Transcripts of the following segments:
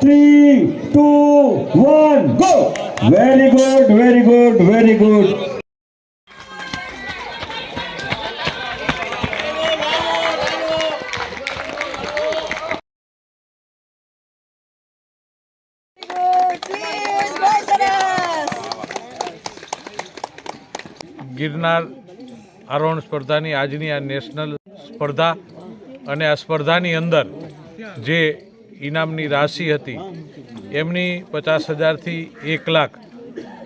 3, 2, 1, go! Very good, very good, very good. Girnar આરોહણ સ્પર્ધાની આજની આ નેશનલ સ્પર્ધા અને આ સ્પર્ધાની અંદર જે ઇનામની રાશિ હતી એમની 50,000થી 1 લાખ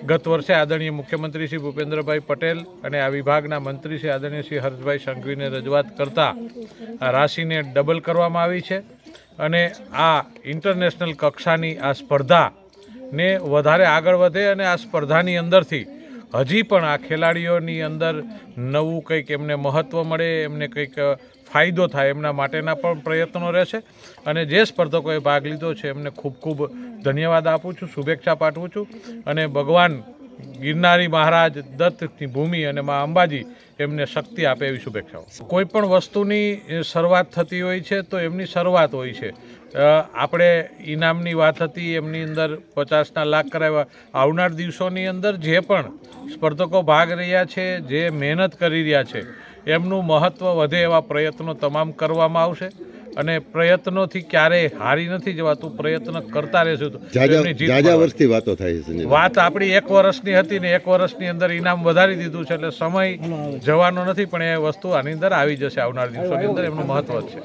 ગત વર્ષે આદરણીય મુખ્યમંત્રી શ્રી ભૂપેન્દ્રભાઈ પટેલ અને આ વિભાગના મંત્રી શ્રી આદરણીય શ્રી હર્ષભાઈ સંઘવીને રજૂઆત કરતા આ રાશિને ડબલ કરવામાં આવી છે અને આ ઇન્ટરનેશનલ કક્ષાની આ સ્પર્ધાને વધારે આગળ વધે અને આ સ્પર્ધાની અંદરથી હજી પણ આ ખેલાડીઓની અંદર નવું કંઈક એમને મહત્ત્વ મળે, એમને કંઈક ફાયદો થાય એમના માટેના પણ પ્રયત્નો રહેશે અને જે સ્પર્ધકોએ ભાગ લીધો છે એમને ખૂબ ખૂબ ધન્યવાદ આપું છું, શુભેચ્છા પાઠવું છું અને ભગવાન ગિરનારી મહારાજ દત્તની ભૂમિ અને મા અંબાજી એમને શક્તિ આપે એવી શુભેચ્છાઓ. કોઈ પણ વસ્તુની શરૂઆત થતી હોય છે તો એમની શરૂઆત હોય છે. આપણે ઇનામની વાત હતી, એમની અંદર 50 લાખ કરાવ્યા. આવનાર દિવસોની અંદર જે પણ સ્પર્ધકો ભાગ રહ્યા છે, જે મહેનત કરી રહ્યા છે, એમનું મહત્ત્વ વધે એવા પ્રયત્નો તમામ કરવામાં આવશે અને પ્રયત્નોથી ક્યારેય હારી નથી જવાતું, પ્રયત્ન કરતા રહેશું તો વર્ષથી વાતો થાય છે. વાત આપણી 1 વર્ષની હતી ને 1 વર્ષની અંદર ઇનામ વધારી દીધું છે એટલે સમય જવાનો નથી, પણ એ વસ્તુ આની અંદર આવી જશે આવનાર દિવસોની અંદર, એમનું મહત્ત્વ છે.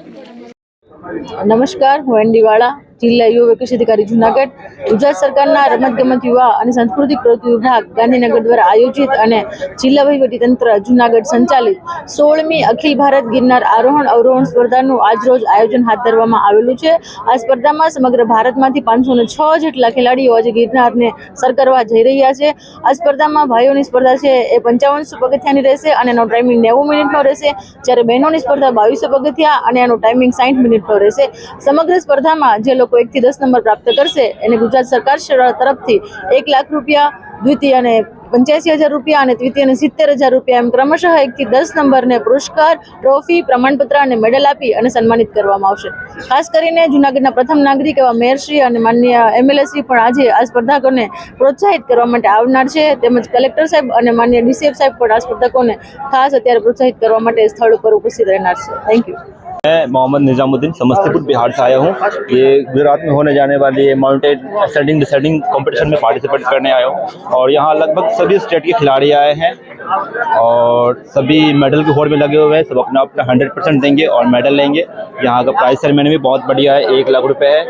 નમસ્કાર, હું એનડી વાળા, જિલ્લા યુવા વિકાસ અધિકારી જૂનાગઢ. ગુજરાત સરકારના રમતગમત યુવા અને સાંસ્કૃતિક પ્રવૃત્તિ વિભાગ ગાંધીનગર દ્વારા આયોજિત અને જિલ્લા વહીવટીતંત્ર જૂનાગઢ સંચાલિત 16મી અખિલ ભારત ગિરનાર આરોહણ અવરોહણ સ્પર્ધાનું આજરોજ આયોજન હાથ ધરવામાં આવેલું છે. આ સ્પર્ધામાં સમગ્ર ભારતમાંથી 506 જેટલા ખેલાડીઓ આજે ગિરનારને સર કરવા જઈ રહ્યા છે. આ સ્પર્ધામાં ભાઈઓની સ્પર્ધા છે એ 5500 પગથિયાની રહેશે અને એનો ટાઈમિંગ 90 મિનિટનો રહેશે, જ્યારે બહેનોની સ્પર્ધા 2200 પગથિયા અને એનો ટાઈમિંગ 60 મિનિટનો રહેશે. સમગ્ર સ્પર્ધામાં જે લોકો 1 થી 10 નંબર પ્રાપ્ત કરશે એને ગુજરાત સરકાર તરફથી 1 લાખ રૂપિયા, દ્વિતીયને 85,000 રૂપિયા અને તૃતીયને 70,000 રૂપિયા એમ ક્રમશઃ 1 થી 10 નંબરને પુરસ્કાર, ટ્રોફી, પ્રમાણપત્ર અને મેડલ આપી અને સન્માનિત કરવામાં આવશે. ખાસ કરીને જૂનાગઢના પ્રથમ નાગરિક એવા મેયરશ્રી અને માનનીય એમએલએશ્રી પણ આજે આ સ્પર્ધકોને પ્રોત્સાહિત કરવા માટે આવનાર છે, તેમજ કલેક્ટર સાહેબ અને માનનીય ડીસીએફ સાહેબ પણ આ સ્પર્ધકોને ખાસ અત્યારે પ્રોત્સાહિત કરવા માટે સ્થળ ઉપર ઉપસ્થિત રહેનાર છે. Thank you. मैं मोहम्मद निजामुद्दीन समस्तीपुर बिहार से आया हूँ. ये गुजरात में होने जाने वाली माउंटेन स्टैंडिंग डिसेंडिंग कंपटीशन में पार्टिसिपेट करने आया हूँ और यहाँ लगभग सभी स्टेट के खिलाड़ी आए हैं और सभी मेडल की होड़ में लगे हुए हैं. सब अपना अपना 100% देंगे और मेडल लेंगे. यहाँ का प्राइस सेरेमनी भी बहुत बढ़िया है, 1 लाख रुपए है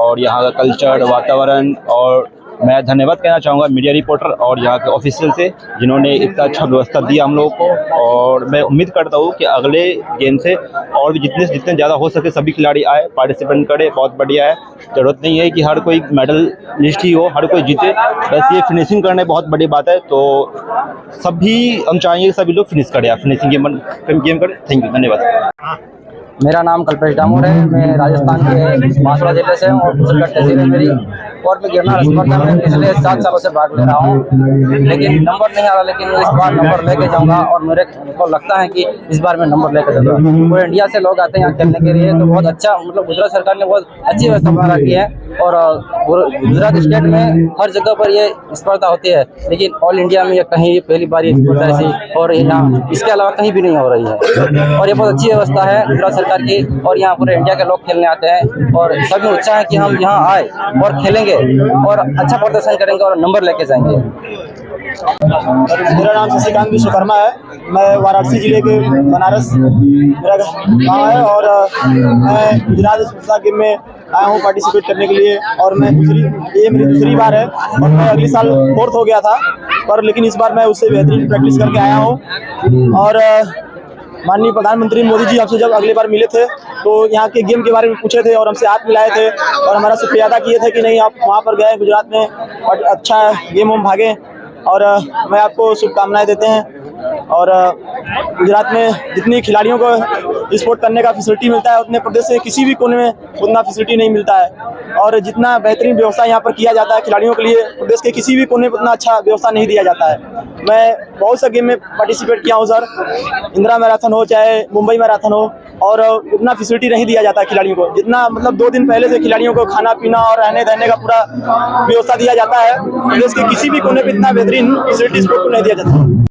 और यहाँ का कल्चर, वातावरण और मैं धन्यवाद कहना चाहूँगा मीडिया रिपोर्टर और यहाँ के ऑफिशियल से जिन्होंने इतना अच्छा व्यवस्था दिया हम लोगों को. और मैं उम्मीद करता हूँ कि अगले गेम से और भी जितने ज़्यादा हो सके सभी खिलाड़ी आए, पार्टिसिपेट करे. बहुत बढ़िया है. ज़रूरत नहीं है कि हर कोई मेडल लिस्ट ही हो, हर कोई जीते, बस ये फिनिशिंग करने बहुत बड़ी बात है. तो सभी हम चाहेंगे कि सभी लोग फिनिश करें, फिनिशिंग गेम करें. थैंक यू, धन्यवाद. मेरा नाम कल्पेश डामोर है. मैं राजस्थान के बांसवाड़ा जिले से हूँ और कुशलगढ़ तहसील है मेरी. और मैं गिरनार स्पर्धा में पिछले 7 सालों से भाग ले रहा हूँ, लेकिन नंबर नहीं आ रहा. लेकिन इस बार नंबर लेके जाऊँगा और मेरे को लगता है कि इस बार मैं नंबर लेकर जाऊँगा. पूरे इंडिया से लोग आते हैं यहाँ खेलने के लिए, तो बहुत अच्छा, मतलब गुजरात सरकार ने बहुत अच्छी व्यवस्था बना रखी है. और गुजरात स्टेट में हर जगह पर ये स्पर्धा होती है, लेकिन ऑल इंडिया में ये कहीं पहली बार ये स्पर्धा ऐसी और यहाँ इसके अलावा कहीं भी नहीं हो रही है. और ये बहुत अच्छी व्यवस्था है गुजरात सरकार की और यहाँ पूरे इंडिया के लोग खेलने आते हैं और सभी उत्साह है कि हम यहाँ आए और खेलेंगे और अच्छा प्रदर्शन करेंगे और नंबर लेके जाएंगे. मेरा नाम शशिकांत विश्वकर्मा है. मैं वाराणसी जिले के बनारस मेरा गाँव है और मैं गुजरात स्पर्धा गेम में आया हूँ पार्टिसिपेट करने के लिए. और मैं ये मेरी दूसरी बार है और मैं अगले साल 4th हो गया था, पर लेकिन इस बार मैं उससे बेहतरीन प्रैक्टिस करके आया हूँ. और माननीय प्रधानमंत्री मोदी जी हमसे जब अगली बार मिले थे तो यहाँ के गेम के बारे में पूछे थे और हमसे हाथ मिलाए थे और हमारा शुक्रिया अदा किए थे कि नहीं आप वहाँ पर गए गुजरात में और अच्छा गेम हम भागे. और मैं आपको शुभकामनाएं देते हैं और गुजरात में जितनी खिलाड़ियों को स्पोर्ट करने का फैसिलिटी मिलता है उतने प्रदेश के किसी भी कोने में उतना फैसिलिटी नहीं मिलता है। और जितना बेहतरीन व्यवस्था यहाँ पर किया जाता है खिलाड़ियों के लिए, प्रदेश के किसी भी कोने में उतना अच्छा व्यवस्था नहीं दिया जाता है। मैं बहुत सा गेम में पार्टिसिपेट किया हूँ सर, इंदिरा मैराथन हो चाहे मुंबई मैराथन हो, और उतना फैसिलिटी नहीं दिया जाता है खिलाड़ियों को। जितना मतलब 2 दिन पहले से खिलाड़ियों को खाना पीना और रहने रहने का पूरा व्यवस्था दिया जाता है, प्रदेश के किसी भी कोने पे इतना बेहतरीन फैसिलिटी स्पोर्ट को नहीं दिया जाता।